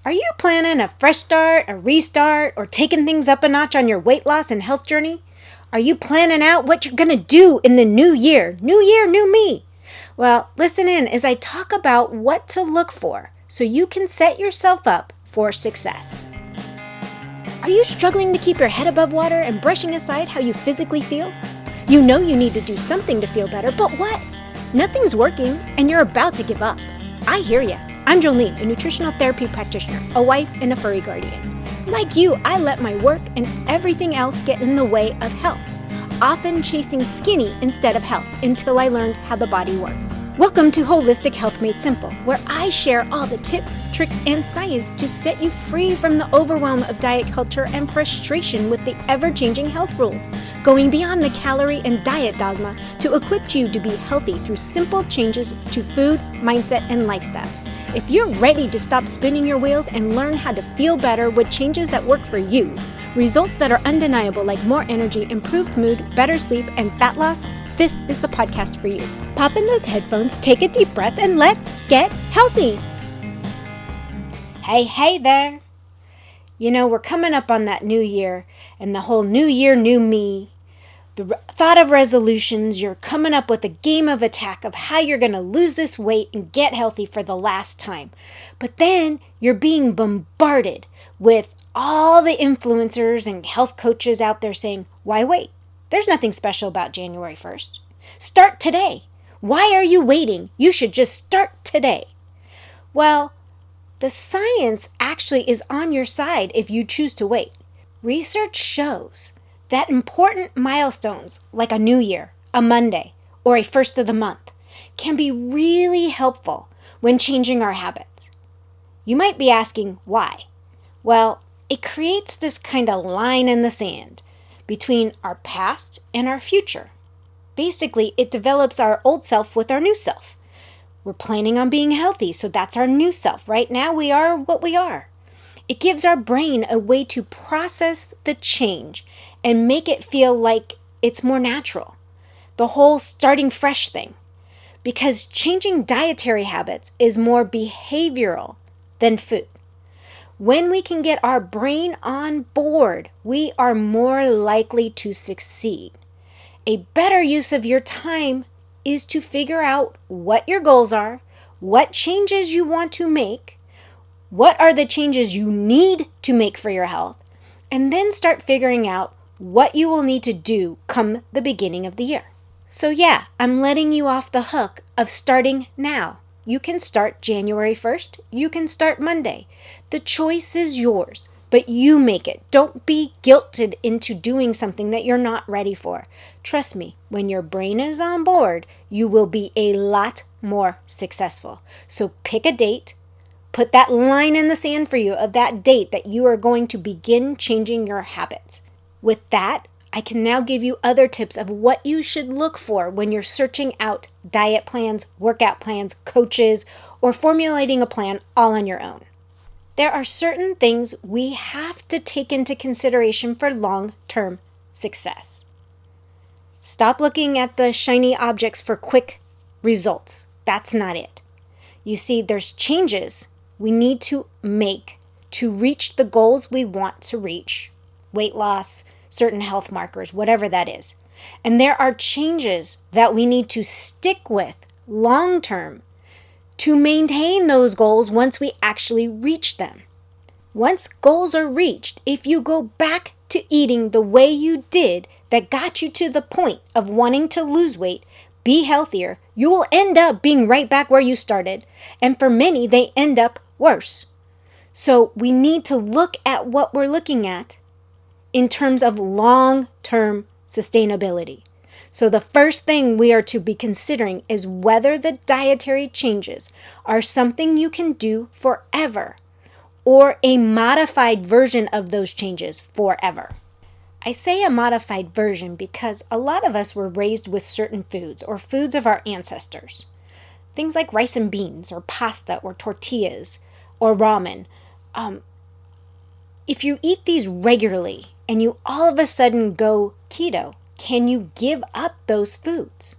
Are you planning a fresh start, a restart, or taking things up a notch on your weight loss and health journey? Are you planning out what you're going to do in the new year? New year, new me. Well, listen in as I talk about what to look for so you can set yourself up for success. Are you struggling to keep your head above water and brushing aside how you physically feel? You know you need to do something to feel better, but what? Nothing's working and you're about to give up. I hear ya. I'm Jolene, a nutritional therapy practitioner, a wife, and a furry guardian. Like you, I let my work and everything else get in the way of health, often chasing skinny instead of health until I learned how the body worked. Welcome to Holistic Health Made Simple, where I share all the tips, tricks, and science to set you free from the overwhelm of diet culture and frustration with the ever-changing health rules, going beyond the calorie and diet dogma to equip you to be healthy through simple changes to food, mindset, and lifestyle. If you're ready to stop spinning your wheels and learn how to feel better with changes that work for you, results that are undeniable like more energy, improved mood, better sleep, and fat loss, this is the podcast for you. Pop in those headphones, take a deep breath, and let's get healthy. Hey there. You know, we're coming up on that new year and the whole new year, new me. The thought of resolutions, you're coming up with a game of attack of how you're going to lose this weight and get healthy for the last time. But then you're being bombarded with all the influencers and health coaches out there saying, why wait? There's nothing special about January 1st. Start today. Why are you waiting? You should just start today. Well, the science actually is on your side if you choose to wait. Research shows that important milestones like a new year, a Monday, or a first of the month can be really helpful when changing our habits. You might be asking why. Well, it creates this kind of line in the sand between our past and our future. Basically, it develops our old self with our new self. We're planning on being healthy, so that's our new self. Right now, we are what we are. It gives our brain a way to process the change and make it feel like it's more natural. The whole starting fresh thing. Because changing dietary habits is more behavioral than food. When we can get our brain on board, we are more likely to succeed. A better use of your time is to figure out what your goals are, what changes you want to make, what are the changes you need to make for your health, and then start figuring out what you will need to do come the beginning of the year. So yeah, I'm letting you off the hook of starting now. You can start January 1st. You can start Monday. The choice is yours, but you make it. Don't be guilted into doing something that you're not ready for. Trust me, when your brain is on board, you will be a lot more successful. So pick a date. Put that line in the sand for you of that date that you are going to begin changing your habits. With that, I can now give you other tips of what you should look for when you're searching out diet plans, workout plans, coaches, or formulating a plan all on your own. There are certain things we have to take into consideration for long-term success. Stop looking at the shiny objects for quick results. That's not it. You see, there's changes we need to make to reach the goals we want to reach. Weight loss, certain health markers, whatever that is. And there are changes that we need to stick with long-term to maintain those goals once we actually reach them. Once goals are reached, if you go back to eating the way you did that got you to the point of wanting to lose weight, be healthier, you will end up being right back where you started. And for many, they end up worse. So we need to look at what we're looking at in terms of long-term sustainability. So the first thing we are to be considering is whether the dietary changes are something you can do forever or a modified version of those changes forever. I say a modified version because a lot of us were raised with certain foods or foods of our ancestors. Things like rice and beans or pasta or tortillas or ramen. If you eat these regularly and you all of a sudden go keto, can you give up those foods?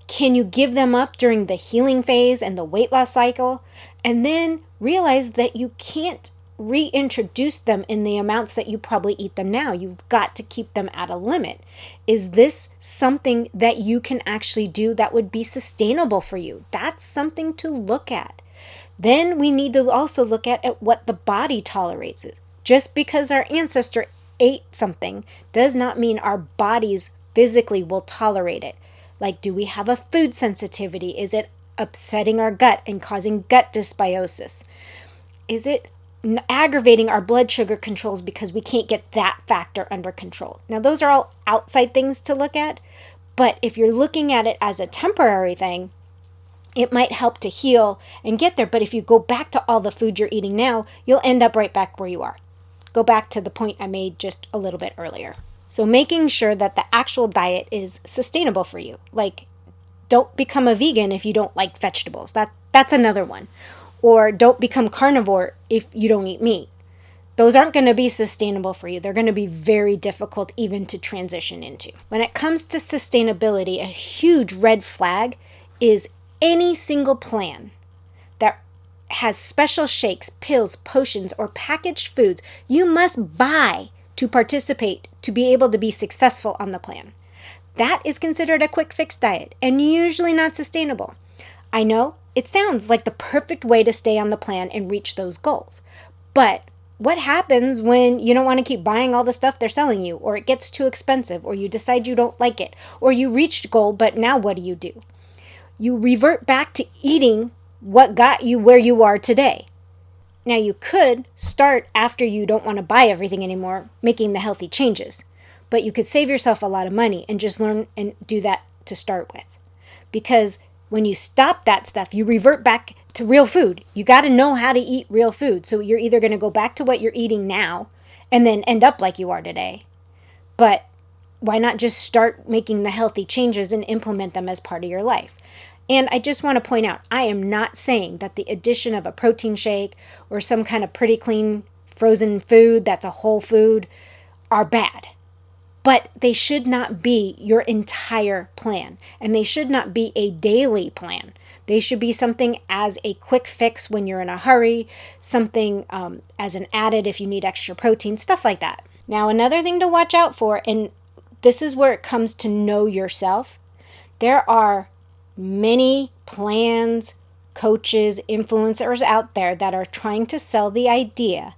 Can you give them up during the healing phase and the weight loss cycle? And then realize that you can't reintroduce them in the amounts that you probably eat them now. You've got to keep them at a limit. Is this something that you can actually do that would be sustainable for you? That's something to look at. Then we need to also look at what the body tolerates. Just because our ancestor ate something does not mean our bodies physically will tolerate it. Like, do we have a food sensitivity? Is it upsetting our gut and causing gut dysbiosis? Is it aggravating our blood sugar controls because we can't get that factor under control? Now, those are all outside things to look at, but if you're looking at it as a temporary thing, it might help to heal and get there. But if you go back to all the food you're eating now, you'll end up right back where you are. Go back to the point I made just a little bit earlier. So making sure that the actual diet is sustainable for you. Like, don't become a vegan if you don't like vegetables. That's another one. Or don't become carnivore if you don't eat meat. Those aren't going to be sustainable for you. They're going to be very difficult even to transition into. When it comes to sustainability, a huge red flag is any single plan that has special shakes, pills, potions, or packaged foods you must buy to participate to be able to be successful on the plan. That is considered a quick fix diet and usually not sustainable. I know it sounds like the perfect way to stay on the plan and reach those goals. But what happens when you don't want to keep buying all the stuff they're selling you, or it gets too expensive, or you decide you don't like it, or you reached goal, but now what do? You revert back to eating what got you where you are today. Now, you could start after you don't want to buy everything anymore, making the healthy changes. But you could save yourself a lot of money and just learn and do that to start with. Because when you stop that stuff, you revert back to real food. You got to know how to eat real food. So you're either going to go back to what you're eating now and then end up like you are today. But why not just start making the healthy changes and implement them as part of your life? And I just want to point out, I am not saying that the addition of a protein shake or some kind of pretty clean frozen food that's a whole food are bad. But they should not be your entire plan. And they should not be a daily plan. They should be something as a quick fix when you're in a hurry, something as an added if you need extra protein, stuff like that. Now, another thing to watch out for, and this is where it comes to know yourself. There are many plans, coaches, influencers out there that are trying to sell the idea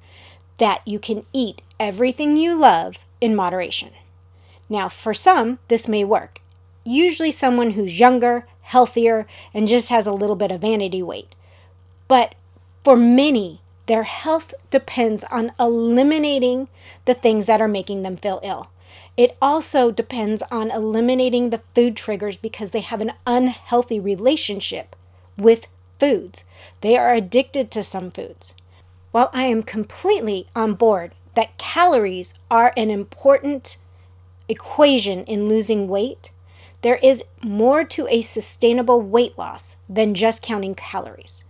that you can eat everything you love in moderation. Now, for some, this may work. Usually someone who's younger, healthier, and just has a little bit of vanity weight. But for many, their health depends on eliminating the things that are making them feel ill. It also depends on eliminating the food triggers because they have an unhealthy relationship with foods. They are addicted to some foods. While I am completely on board that calories are an important equation in losing weight, there is more to a sustainable weight loss than just counting calories.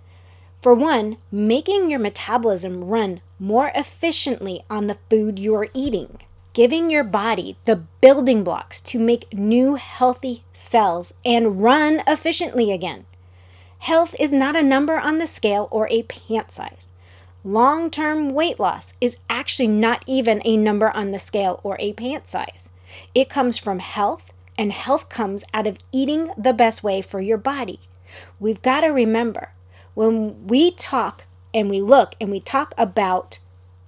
For one, making your metabolism run more efficiently on the food you're eating. Giving your body the building blocks to make new healthy cells and run efficiently again. Health is not a number on the scale or a pant size. Long-term weight loss is actually not even a number on the scale or a pant size. It comes from health, and health comes out of eating the best way for your body. We've got to remember, when we talk and we look and we talk about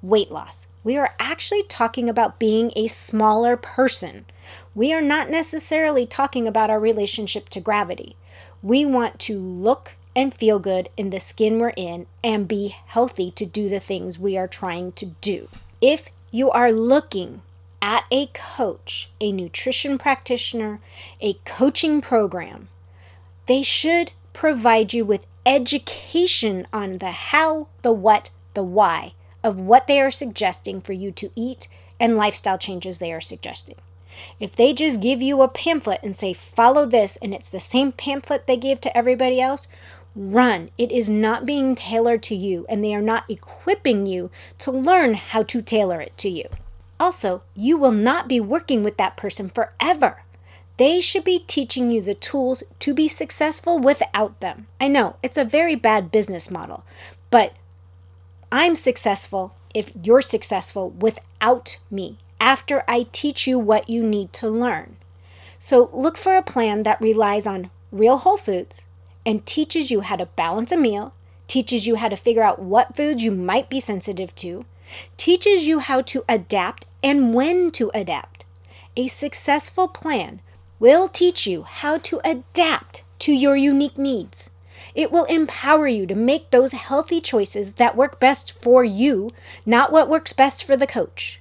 weight loss, we are actually talking about being a smaller person. We are not necessarily talking about our relationship to gravity. We want to look and feel good in the skin we're in and be healthy to do the things we are trying to do. If you are looking at a coach, a nutrition practitioner, a coaching program, they should provide you with education on the how, the what, the why of what they are suggesting for you to eat and lifestyle changes they are suggesting. If they just give you a pamphlet and say, follow this, and it's the same pamphlet they gave to everybody else, run. It is not being tailored to you, and they are not equipping you to learn how to tailor it to you. Also, you will not be working with that person forever. They should be teaching you the tools to be successful without them. I know, it's a very bad business model, but I'm successful if you're successful without me, after I teach you what you need to learn. So look for a plan that relies on real whole foods and teaches you how to balance a meal, teaches you how to figure out what foods you might be sensitive to, teaches you how to adapt and when to adapt. A successful plan will teach you how to adapt to your unique needs. It will empower you to make those healthy choices that work best for you, not what works best for the coach.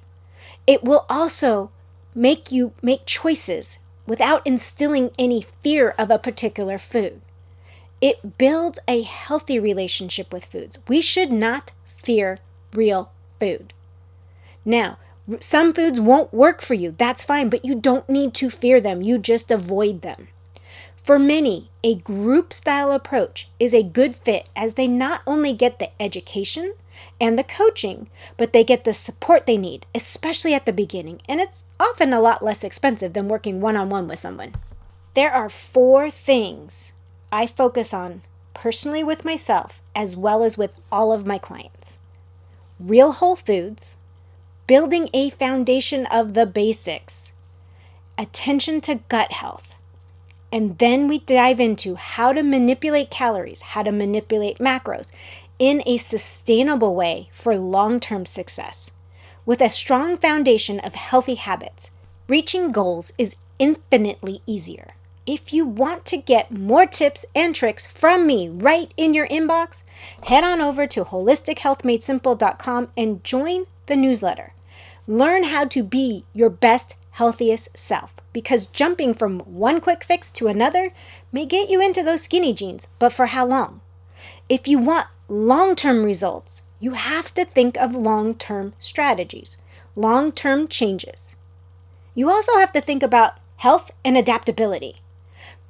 It will also make you make choices without instilling any fear of a particular food. It builds a healthy relationship with foods. We should not fear real food. Now, some foods won't work for you. That's fine, but you don't need to fear them. You just avoid them. For many, a group-style approach is a good fit as they not only get the education and the coaching, but they get the support they need, especially at the beginning. And it's often a lot less expensive than working one-on-one with someone. There are 4 things I focus on personally with myself as well as with all of my clients. Real whole foods, building a foundation of the basics, attention to gut health, and then we dive into how to manipulate calories, how to manipulate macros in a sustainable way for long-term success. With a strong foundation of healthy habits, reaching goals is infinitely easier. If you want to get more tips and tricks from me right in your inbox, head on over to holistichealthmadesimple.com and join the newsletter. Learn how to be your best, healthiest self, because jumping from one quick fix to another may get you into those skinny jeans, but for how long? If you want long-term results, you have to think of long-term strategies, long-term changes. You also have to think about health and adaptability.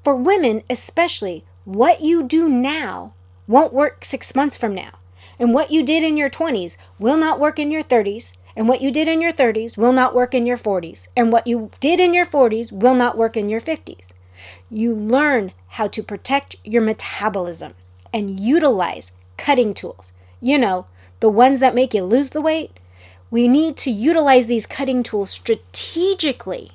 For women especially, what you do now won't work 6 months from now. And what you did in your 20s will not work in your 30s. And what you did in your 30s will not work in your 40s. And what you did in your 40s will not work in your 50s. You learn how to protect your metabolism and utilize cutting tools. You know, the ones that make you lose the weight. We need to utilize these cutting tools strategically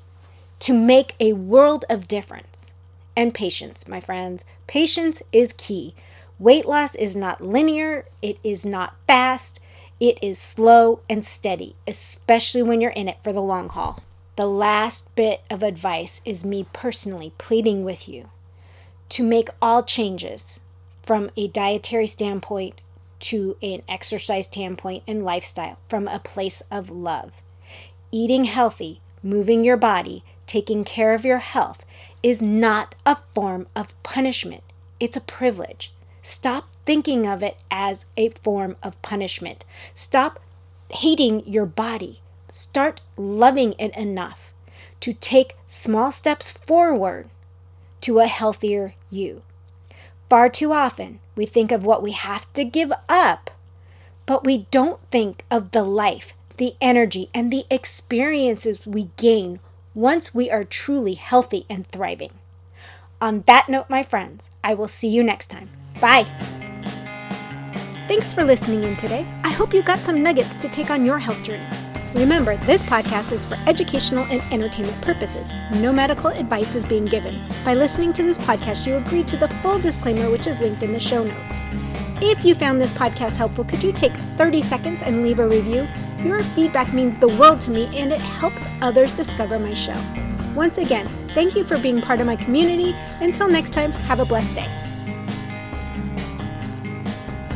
to make a world of difference. And patience, my friends. Patience is key. Weight loss is not linear. It is not fast. It is slow and steady, especially when you're in it for the long haul. The last bit of advice is me personally pleading with you to make all changes from a dietary standpoint to an exercise standpoint and lifestyle from a place of love. Eating healthy, moving your body, taking care of your health is not a form of punishment. It's a privilege. Stop thinking of it as a form of punishment. Stop hating your body. Start loving it enough to take small steps forward to a healthier you. Far too often, we think of what we have to give up, but we don't think of the life, the energy, and the experiences we gain once we are truly healthy and thriving. On that note, my friends, I will see you next time. Bye. Thanks for listening in today. I hope you got some nuggets to take on your health journey. Remember, this podcast is for educational and entertainment purposes. No medical advice is being given. By listening to this podcast, you agree to the full disclaimer, which is linked in the show notes. If you found this podcast helpful, could you take 30 seconds and leave a review? Your feedback means the world to me, and it helps others discover my show. Once again, thank you for being part of my community. Until next time, have a blessed day.